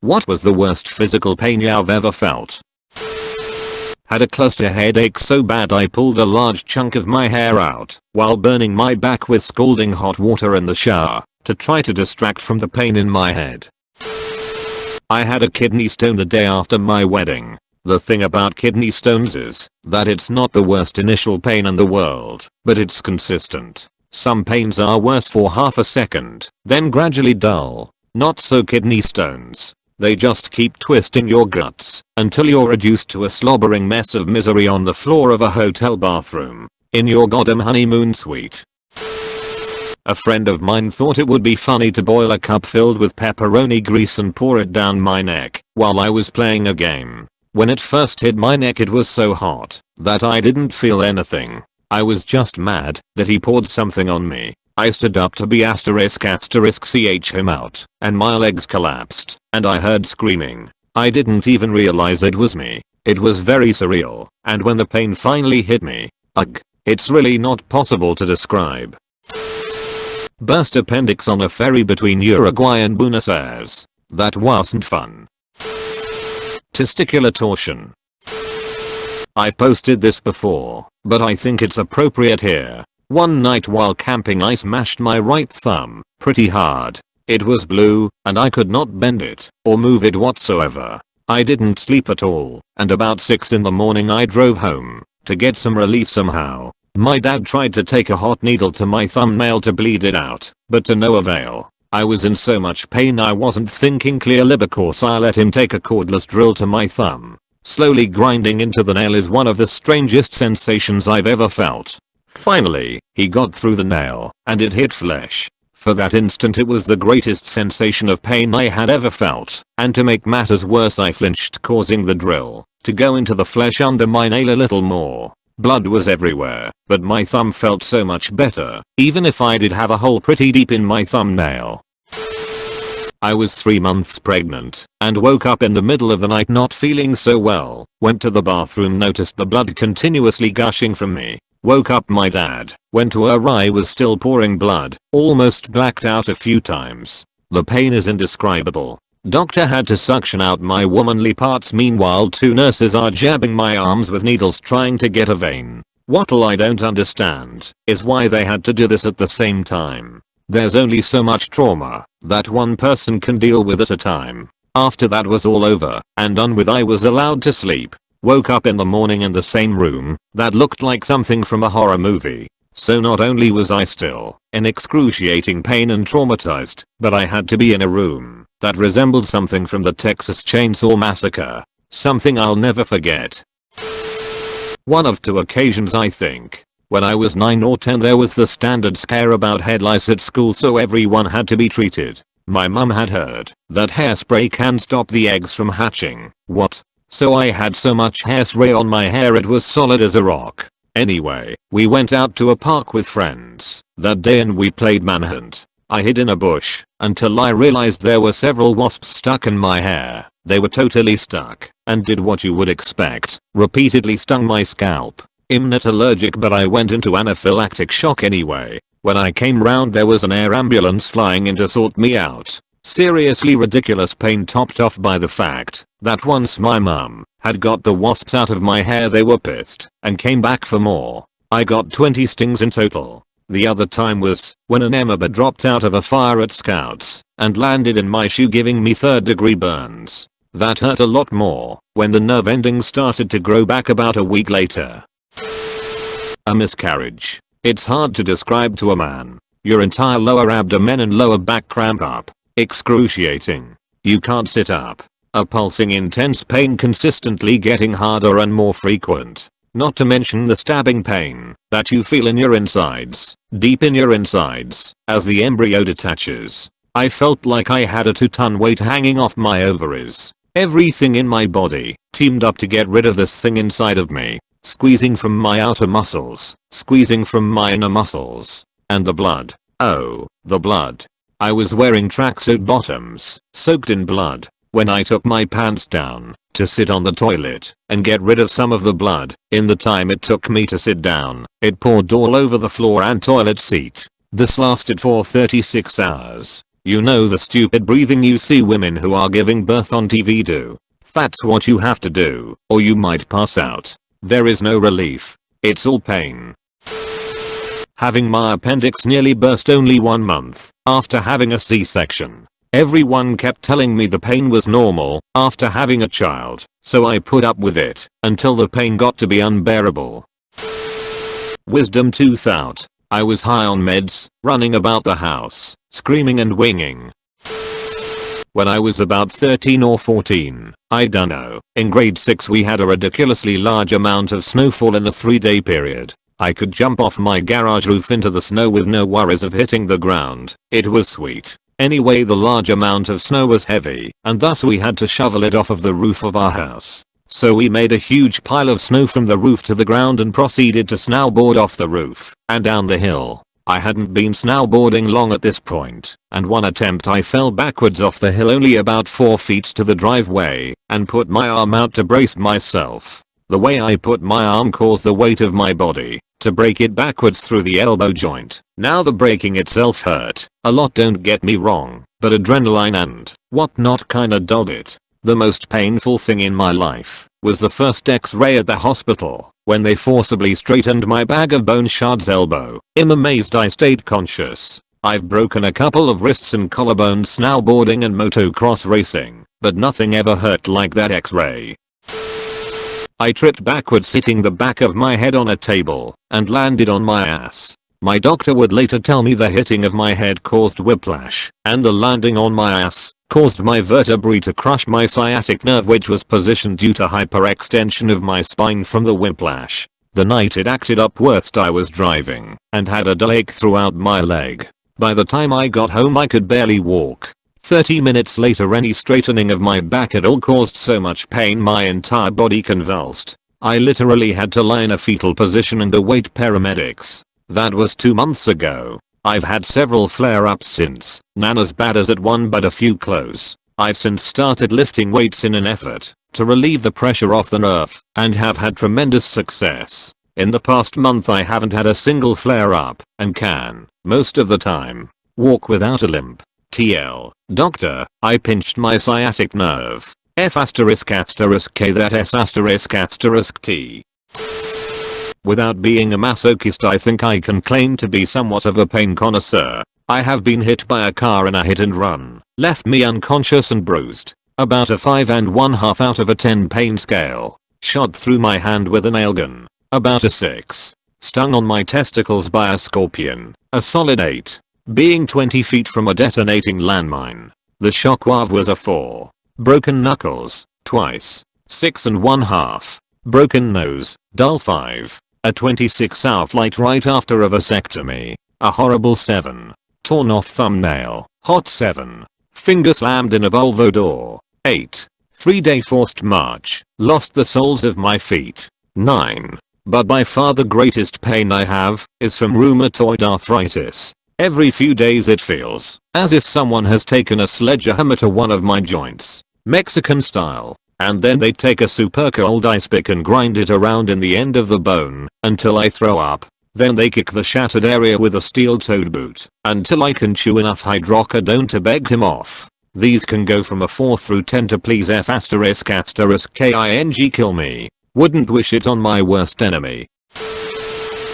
What was the worst physical pain you've ever felt? Had a cluster headache so bad I pulled a large chunk of my hair out while burning my back with scalding hot water in the shower to try to distract from the pain in my head. I had a kidney stone the day after my wedding. The thing about kidney stones is that it's not the worst initial pain in the world, but it's consistent. Some pains are worse for half a second, then gradually dull. Not so kidney stones. They just keep twisting your guts until you're reduced to a slobbering mess of misery on the floor of a hotel bathroom in your goddamn honeymoon suite. A friend of mine thought it would be funny to boil a cup filled with pepperoni grease and pour it down my neck while I was playing a game. When it first hit my neck it was so hot that I didn't feel anything. I was just mad that he poured something on me. I stood up to be **ch him out and my legs collapsed and I heard screaming. I didn't even realize it was me. It was very surreal, and when the pain finally hit me, it's really not possible to describe. Burst appendix on a ferry between Uruguay and Buenos Aires. That wasn't fun. Testicular torsion. I've posted this before, but I think it's appropriate here. One night while camping I smashed my right thumb pretty hard. It was blue, and I could not bend it or move it whatsoever. I didn't sleep at all, and about 6 in the morning I drove home to get some relief somehow. My dad tried to take a hot needle to my thumbnail to bleed it out, but to no avail. I was in so much pain I wasn't thinking clearly because I let him take a cordless drill to my thumb. Slowly grinding into the nail is one of the strangest sensations I've ever felt. Finally, he got through the nail, and it hit flesh. For that instant it was the greatest sensation of pain I had ever felt, and to make matters worse I flinched, causing the drill to go into the flesh under my nail a little more. Blood was everywhere, but my thumb felt so much better, even if I did have a hole pretty deep in my thumbnail. I was 3 months pregnant and woke up in the middle of the night not feeling so well. Went to the bathroom, noticed the blood continuously gushing from me. Woke up my dad, went to where I was still pouring blood, almost blacked out a few times. The pain is indescribable. Doctor had to suction out my womanly parts, meanwhile 2 nurses are jabbing my arms with needles trying to get a vein. What I don't understand is why they had to do this at the same time. There's only so much trauma that one person can deal with at a time. After that was all over and done with, I was allowed to sleep. Woke up in the morning in the same room that looked like something from a horror movie. So not only was I still in excruciating pain and traumatized, but I had to be in a room that resembled something from the Texas Chainsaw Massacre. Something I'll never forget. One of 2 occasions I think. When I was 9 or 10 there was the standard scare about head lice at school, so everyone had to be treated. My mum had heard that hairspray can stop the eggs from hatching. What? So I had so much hairspray on my hair it was solid as a rock. Anyway, we went out to a park with friends that day and we played manhunt. I hid in a bush until I realized there were several wasps stuck in my hair. They were totally stuck and did what you would expect. Repeatedly stung my scalp. I'm not allergic, but I went into anaphylactic shock anyway. When I came round there was an air ambulance flying in to sort me out. Seriously ridiculous pain topped off by the fact that once my mum had got the wasps out of my hair they were pissed and came back for more. I got 20 stings in total. The other time was when an amoeba dropped out of a fire at Scouts and landed in my shoe, giving me 3rd-degree burns. That hurt a lot more when the nerve endings started to grow back about a week later. A miscarriage. It's hard to describe to a man. Your entire lower abdomen and lower back cramp up. Excruciating. You can't sit up. A pulsing intense pain consistently getting harder and more frequent. Not to mention the stabbing pain that you feel in your insides, deep in your insides, as the embryo detaches. I felt like I had a 2-ton weight hanging off my ovaries. Everything in my body teamed up to get rid of this thing inside of me. Squeezing from my outer muscles, squeezing from my inner muscles. And the blood. Oh, the blood. I was wearing tracksuit bottoms, soaked in blood. When I took my pants down to sit on the toilet and get rid of some of the blood, in the time it took me to sit down, it poured all over the floor and toilet seat. This lasted for 36 hours. You know the stupid breathing you see women who are giving birth on TV do? That's what you have to do, or you might pass out. There is no relief. It's all pain. Having my appendix nearly burst only 1 month after having a C-section. Everyone kept telling me the pain was normal after having a child, so I put up with it until the pain got to be unbearable. Wisdom tooth out. I was high on meds, running about the house, screaming and winging. When I was about 13 or 14, I dunno, in grade 6 we had a ridiculously large amount of snowfall in a 3-day period. I could jump off my garage roof into the snow with no worries of hitting the ground. It was sweet. Anyway, the large amount of snow was heavy, and thus we had to shovel it off of the roof of our house. So we made a huge pile of snow from the roof to the ground and proceeded to snowboard off the roof and down the hill. I hadn't been snowboarding long at this point, and one attempt I fell backwards off the hill only about 4 feet to the driveway and put my arm out to brace myself. The way I put my arm caused the weight of my body to break it backwards through the elbow joint. Now the breaking itself hurt a lot, don't get me wrong, but adrenaline and whatnot kinda dulled it. The most painful thing in my life was the first x-ray at the hospital when they forcibly straightened my bag of bone shards elbow. I'm amazed I stayed conscious. I've broken a couple of wrists and collarbones snowboarding and motocross racing, but nothing ever hurt like that x-ray. I tripped backwards hitting the back of my head on a table and landed on my ass. My doctor would later tell me the hitting of my head caused whiplash, and the landing on my ass caused my vertebrae to crush my sciatic nerve, which was positioned due to hyperextension of my spine from the whiplash. The night it acted up worst, I was driving and had a dull ache throughout my leg. By the time I got home I could barely walk. 30 minutes later any straightening of my back at all caused so much pain my entire body convulsed. I literally had to lie in a fetal position and await paramedics. That was 2 months ago. I've had several flare-ups since, none as bad as that one but a few close. I've since started lifting weights in an effort to relieve the pressure off the nerve and have had tremendous success. In the past month I haven't had a single flare-up and can, most of the time, walk without a limp. TL. Doctor, I pinched my sciatic nerve. F***K that S*** T. Without being a masochist, I think I can claim to be somewhat of a pain connoisseur. I have been hit by a car in a hit and run. Left me unconscious and bruised. About a 5.5 out of a 10 pain scale. Shot through my hand with a nail gun. About a 6. Stung on my testicles by a scorpion. A solid 8. Being 20 feet from a detonating landmine. The shockwave was a 4. Broken knuckles. Twice. 6.5. Broken nose. Dull 5. A 26-hour flight right after a vasectomy. A horrible 7. Torn off thumbnail. Hot 7. Finger slammed in a Volvo door. 8. 3-day forced march. Lost the soles of my feet. 9. But by far the greatest pain I have is from rheumatoid arthritis. Every few days it feels as if someone has taken a sledgehammer to one of my joints. Mexican style. And then they take a super cold ice pick and grind it around in the end of the bone until I throw up. Then they kick the shattered area with a steel-toed boot until I can chew enough hydrocodone to beg him off. These can go from a 4 through 10 to please F****** king kill me. Wouldn't wish it on my worst enemy.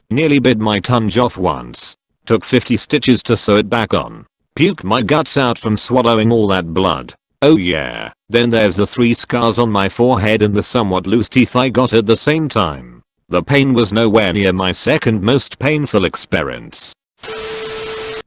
Nearly bit my tongue off once. Took 50 stitches to sew it back on. Puked my guts out from swallowing all that blood. Oh yeah, then there's the 3 scars on my forehead and the somewhat loose teeth I got at the same time. The pain was nowhere near my second most painful experience.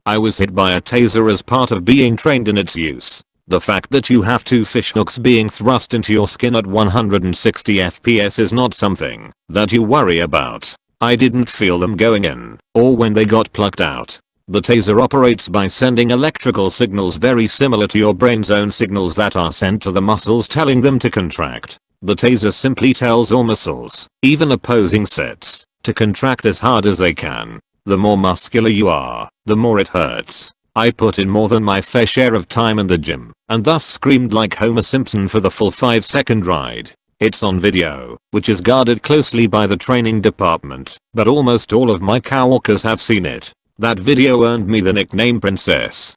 I was hit by a taser as part of being trained in its use. The fact that you have 2 fish hooks being thrust into your skin at 160 FPS is not something that you worry about. I didn't feel them going in, or when they got plucked out. The taser operates by sending electrical signals very similar to your brain's own signals that are sent to the muscles telling them to contract. The taser simply tells all muscles, even opposing sets, to contract as hard as they can. The more muscular you are, the more it hurts. I put in more than my fair share of time in the gym, and thus screamed like Homer Simpson for the full 5-second ride. It's on video, which is guarded closely by the training department, but almost all of my coworkers have seen it. That video earned me the nickname Princess.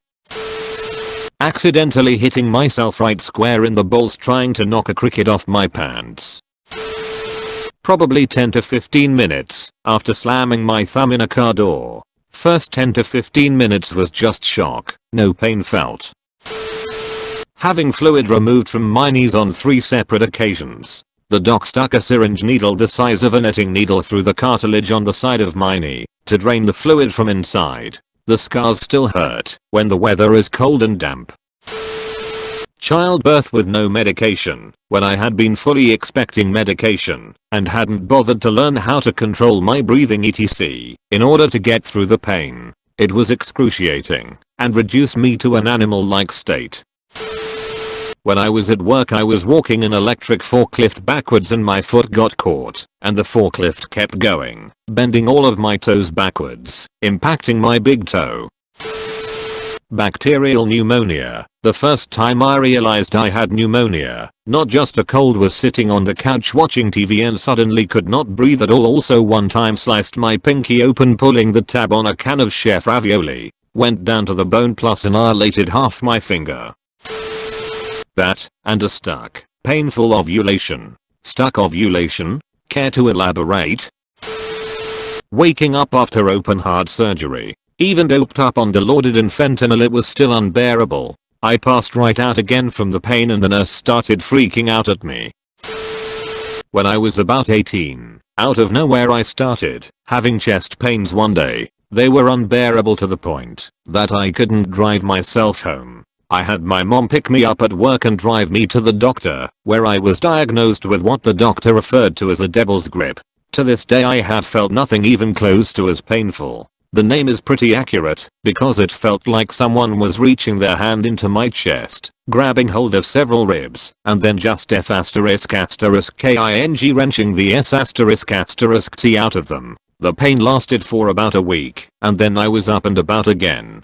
accidentally hitting myself right square in the balls trying to knock a cricket off my pants. Probably 10 to 15 minutes after slamming my thumb in a car door. First 10 to 15 minutes was just shock, no pain felt. Having fluid removed from my knees on 3 separate occasions. The doc stuck a syringe needle the size of a knitting needle through the cartilage on the side of my knee to drain the fluid from inside. The scars still hurt when the weather is cold and damp. Childbirth with no medication when I had been fully expecting medication and hadn't bothered to learn how to control my breathing etc. in order to get through the pain. It was excruciating and reduced me to an animal-like state. When I was at work I was walking an electric forklift backwards and my foot got caught and the forklift kept going, bending all of my toes backwards, impacting my big toe. Bacterial pneumonia. The first time I realized I had pneumonia, not just a cold, was sitting on the couch watching TV and suddenly could not breathe at all. Also one time sliced my pinky open pulling the tab on a can of chef ravioli, went down to the bone plus annihilated half my finger. That, and a stuck, painful ovulation. Stuck ovulation? Care to elaborate? Waking up after open heart surgery. Even doped up on Dilaudid and fentanyl it was still unbearable. I passed right out again from the pain and the nurse started freaking out at me. When I was about 18, out of nowhere I started having chest pains one day. They were unbearable to the point that I couldn't drive myself home. I had my mom pick me up at work and drive me to the doctor, where I was diagnosed with what the doctor referred to as a devil's grip. To this day I have felt nothing even close to as painful. The name is pretty accurate because it felt like someone was reaching their hand into my chest, grabbing hold of several ribs, and then just king wrenching the t out of them. The pain lasted for about a week, and then I was up and about again.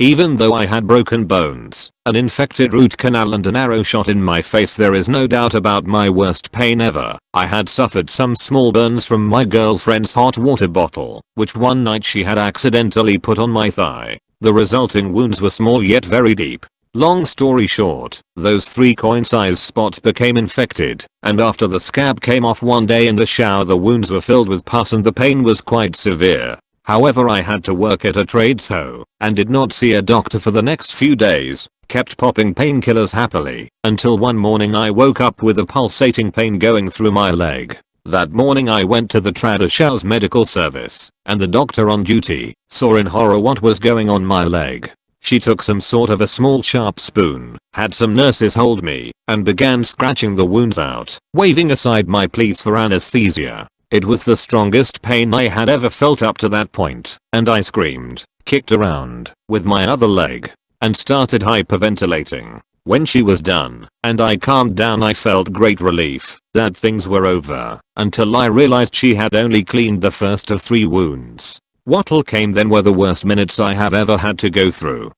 Even though I had broken bones, an infected root canal and an arrow shot in my face, there is no doubt about my worst pain ever. I had suffered some small burns from my girlfriend's hot water bottle, which one night she had accidentally put on my thigh. The resulting wounds were small yet very deep. Long story short, those 3 coin-sized spots became infected, and after the scab came off one day in the shower the wounds were filled with pus and the pain was quite severe. However, I had to work at a trade show and did not see a doctor for the next few days, kept popping painkillers happily, until one morning I woke up with a pulsating pain going through my leg. That morning I went to the Tradishow's medical service, and the doctor on duty saw in horror what was going on my leg. She took some sort of a small sharp spoon, had some nurses hold me, and began scratching the wounds out, waving aside my pleas for anesthesia. It was the strongest pain I had ever felt up to that point, and I screamed, kicked around with my other leg, and started hyperventilating. When she was done, and I calmed down, I felt great relief that things were over, until I realized she had only cleaned the first of 3 wounds. What all came then were the worst minutes I have ever had to go through.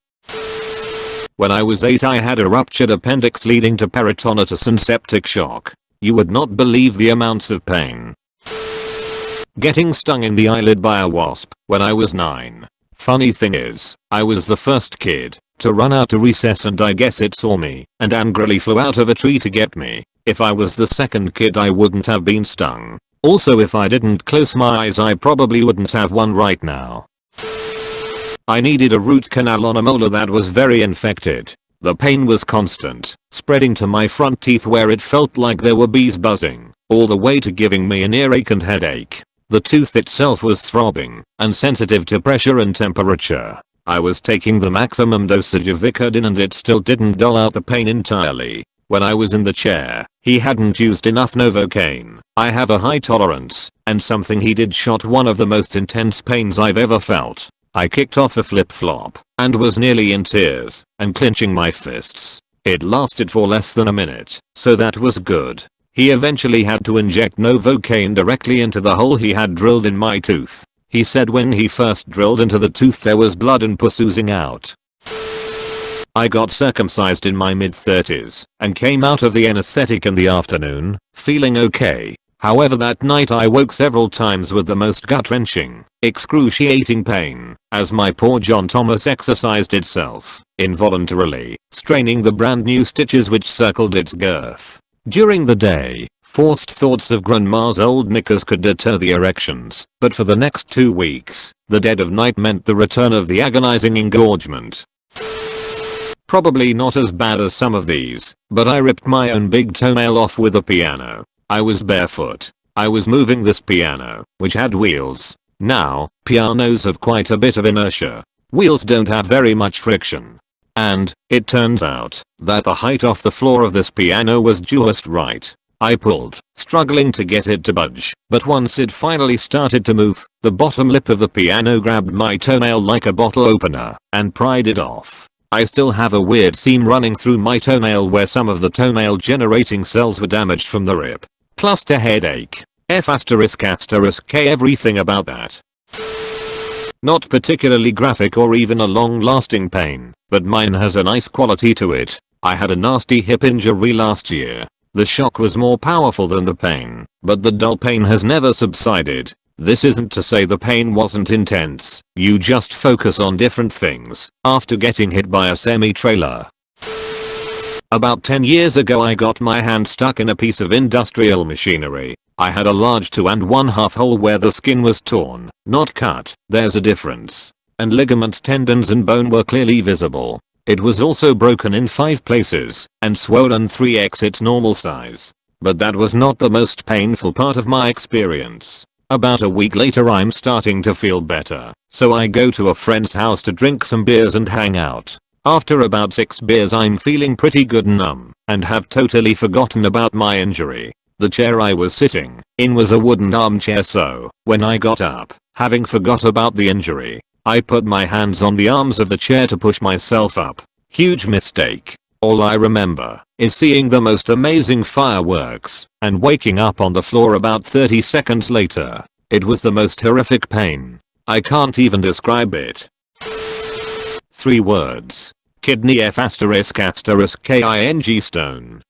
When I was 8 I had a ruptured appendix leading to peritonitis and septic shock. You would not believe the amounts of pain. Getting stung in the eyelid by a wasp when I was 9. Funny thing is, I was the first kid to run out to recess and I guess it saw me and angrily flew out of a tree to get me. If I was the second kid I wouldn't have been stung. Also, if I didn't close my eyes I probably wouldn't have one right now. I needed a root canal on a molar that was very infected. The pain was constant, spreading to my front teeth where it felt like there were bees buzzing, all the way to giving me an earache and headache. The tooth itself was throbbing and sensitive to pressure and temperature. I was taking the maximum dosage of Vicodin and it still didn't dull out the pain entirely. When I was in the chair, he hadn't used enough Novocaine. I have a high tolerance, and something he did shot one of the most intense pains I've ever felt. I kicked off a flip-flop and was nearly in tears and clenching my fists. It lasted for less than a minute, so that was good. He eventually had to inject Novocaine directly into the hole he had drilled in my tooth. He said when he first drilled into the tooth there was blood and pus oozing out. I got circumcised in my mid-30s and came out of the anesthetic in the afternoon, feeling okay. However, that night I woke several times with the most gut-wrenching, excruciating pain, as my poor John Thomas exercised itself, involuntarily, straining the brand new stitches which circled its girth. During the day, forced thoughts of grandma's old knickers could deter the erections, but for the next 2 weeks, the dead of night meant the return of the agonizing engorgement. Probably not as bad as some of these, but I ripped my own big toenail off with a piano. I was barefoot. I was moving this piano, which had wheels. Now, pianos have quite a bit of inertia. Wheels don't have very much friction. And, it turns out, that the height off the floor of this piano was just right. I pulled, struggling to get it to budge, but once it finally started to move, the bottom lip of the piano grabbed my toenail like a bottle opener, and pried it off. I still have a weird seam running through my toenail where some of the toenail generating cells were damaged from the rip. Cluster headache. F***K everything about that. Not particularly graphic or even a long-lasting pain, but mine has a nice quality to it. I had a nasty hip injury last year. The shock was more powerful than the pain, but the dull pain has never subsided. This isn't to say the pain wasn't intense, you just focus on different things after getting hit by a semi-trailer. About 10 years ago I got my hand stuck in a piece of industrial machinery. I had a large 2 1/2 hole where the skin was torn, not cut, there's a difference. And ligaments, tendons and bone were clearly visible. It was also broken in 5 places and swollen 3x its normal size. But that was not the most painful part of my experience. About a week later I'm starting to feel better, so I go to a friend's house to drink some beers and hang out. After about 6 beers I'm feeling pretty good and numb, and have totally forgotten about my injury. The chair I was sitting in was a wooden armchair, so when I got up, having forgot about the injury, I put my hands on the arms of the chair to push myself up. Huge mistake. All I remember is seeing the most amazing fireworks and waking up on the floor about 30 seconds later. It was the most horrific pain. I can't even describe it. 3 words. Kidney F***king stone.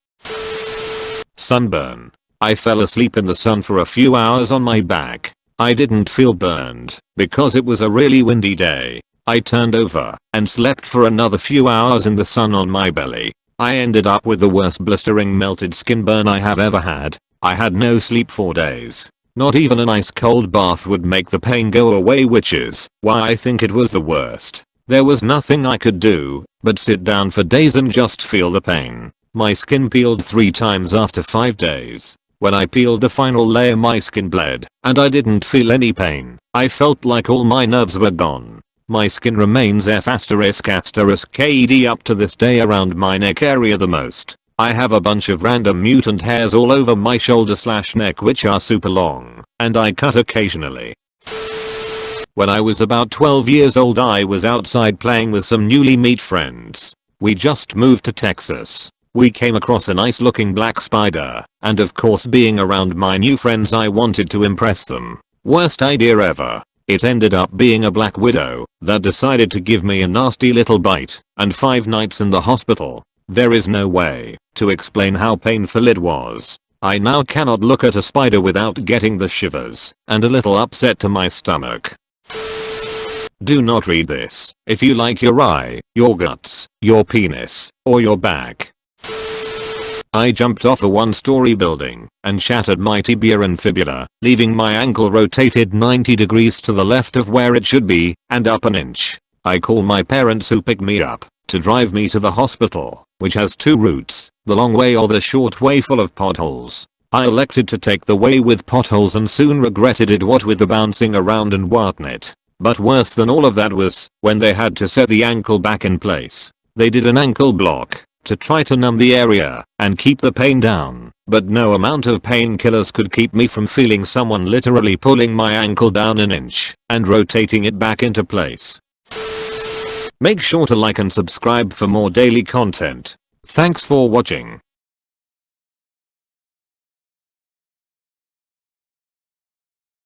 Sunburn. I fell asleep in the sun for a few hours on my back. I didn't feel burned because it was a really windy day. I turned over and slept for another few hours in the sun on my belly. I ended up with the worst blistering melted skin burn I have ever had. I had no sleep for days. Not even an ice cold bath would make the pain go away, which is why I think it was the worst. There was nothing I could do but sit down for days and just feel the pain. My skin peeled 3 times after 5 days. When I peeled the final layer my skin bled, and I didn't feel any pain. I felt like all my nerves were gone. My skin remains F***KED up to this day around my neck area the most. I have a bunch of random mutant hairs all over my shoulder/neck which are super long, and I cut occasionally. When I was about 12 years old I was outside playing with some newly meet friends. We just moved to Texas. We came across a nice looking black spider, and of course being around my new friends I wanted to impress them. Worst idea ever. It ended up being a black widow that decided to give me a nasty little bite and 5 nights in the hospital. There is no way to explain how painful it was. I now cannot look at a spider without getting the shivers and a little upset to my stomach. Do not read this if you like your eye, your guts, your penis, or your back. I jumped off a 1-story building and shattered my tibia and fibula, leaving my ankle rotated 90 degrees to the left of where it should be and up an inch. I call my parents who pick me up to drive me to the hospital, which has 2 routes, the long way or the short way full of potholes. I elected to take the way with potholes and soon regretted it, what with the bouncing around and whatnot. But worse than all of that was when they had to set the ankle back in place. They did an ankle block to try to numb the area and keep the pain down, but no amount of painkillers could keep me from feeling someone literally pulling my ankle down an inch and rotating it back into place. Make sure to like and subscribe for more daily content. Thanks for watching.